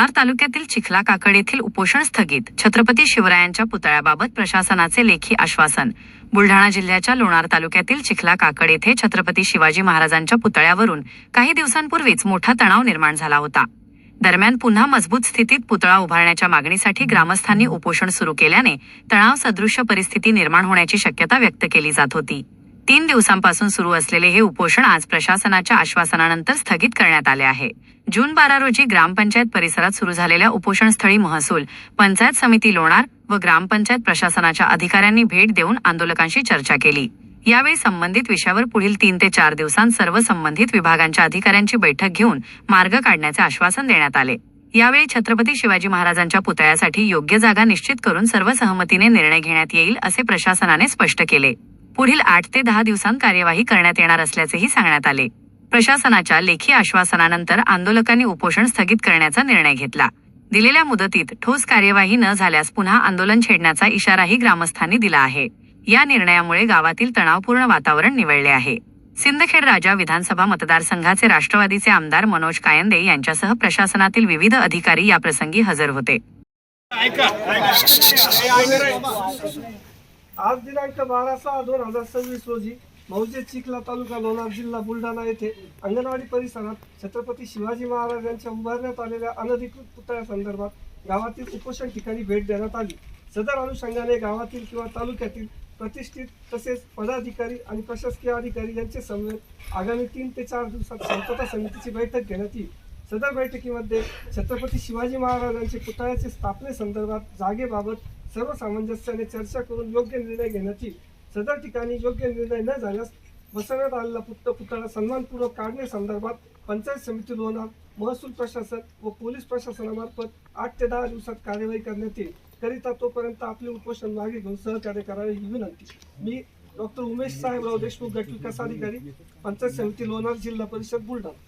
लोणार तालुक्यातील चिखला काकड येथील उपोषण स्थगित, छत्रपती शिवरायांच्या पुतळ्याबाबत प्रशासनाचे लेखी आश्वासन। बुलढाणा जिल्ह्याच्या लोणार तालुक्यातील चिखला काकड येथे छत्रपती शिवाजी महाराजांच्या पुतळ्यावरून काही दिवसांपूर्वीच मोठा तणाव निर्माण झाला होता। दरम्यान पुन्हा मजबूत स्थितीत पुतळा उभारण्याच्या मागणीसाठी ग्रामस्थांनी उपोषण सुरू केल्याने तणाव सदृश्य परिस्थिती निर्माण होण्याची शक्यता व्यक्त केली जात होती। 3 दिवसांपासून सुरू असलेले हे उपोषण आज प्रशासनाच्या आश्वासनानंतर स्थगित करण्यात आले आहे। जून 12 रोजी ग्रामपंचायत परिसरात सुरू झालेल्या उपोषणस्थळी महसूल, पंचायत समिती लोणार व ग्रामपंचायत प्रशासनाच्या अधिकाऱ्यांनी भेट देऊन आंदोलकांशी चर्चा केली। यावेळी संबंधित विषयावर पुढील 3 ते 4 दिवसांत सर्व संबंधित विभागांच्या अधिकाऱ्यांची बैठक घेऊन मार्ग काढण्याचे आश्वासन देण्यात आले। यावेळी छत्रपती शिवाजी महाराजांच्या पुतळ्यासाठी योग्य जागा निश्चित करून सर्व सहमतीने निर्णय घेण्यात येईल असे प्रशासनाने स्पष्ट केले। पुढील 8 ते 10 दिवसांत कार्यवाही करण्यात येणार असल्याचेही सांगण्यात आले। प्रशासनाच्या लेखी आश्वासनानंतर आंदोलकांनी उपोषण स्थगित करण्याचा निर्णय घेतला। दिलेल्या मुदतीत ठोस कार्यवाही न झाल्यास पुन्हा आंदोलन छेडण्याचा इशाराही ग्रामस्थांनी दिला आहे। या निर्णयामुळे गावातील तणावपूर्ण वातावरण निवळले आहे। सिंदखेड राजा विधानसभा मतदारसंघाचे राष्ट्रवादीचे आमदार मनोज कायंदे यांच्यासह प्रशासनातील विविध अधिकारी या प्रसंगी हजर होते। आज दिनांक 12/6/2026 रोजी मौजे चिखला तालुका लोणार जिल्हा बुलढाणा येथे अंगणवाडी परिसरात छत्रपती शिवाजी महाराजांच्या उभारण्यात आलेल्या अनधिकृत पुतळ्यासंदर्भात गावातील उपोषण ठिकाणी भेट देण्यात आली। सदर अनुषंगाने गावातील किंवा तालुक्यातील प्रतिष्ठित तसेच पदाधिकारी आणि प्रशासकीय अधिकारी यांचे समवेत आगामी 3 ते 4 दिवसात शांतता समितीची बैठक घेण्यात येईल। सदर बैठकीमध्ये छत्रपती शिवाजी महाराजांचे पुतळ्याचे स्थापनेसंदर्भात जागेबाबत सर्व सामंजस्याने चर्चा करून योग्य निर्णय घेण्यात येईल। सदर ठिकाणी योग्य निर्णय न झाल्यास बसवण्यात आलेला पुतळा सन्मानपूर्वक काढण्यासंदर्भात पंचायत समिती लोणार, महसूल प्रशासन व पोलीस प्रशासनामार्फत 8 ते 10 दिवसात कार्यवाही करण्यात येईल। करिता तोपर्यंत आपले उपोषण मागे घेऊन सहकार्य करावे ही विनंती। मी डॉक्टर उमेश साहेबराव देशमुख, गट विकास अधिकारी, पंचायत समिती लोणार, जिल्हा परिषद बुलढाणा।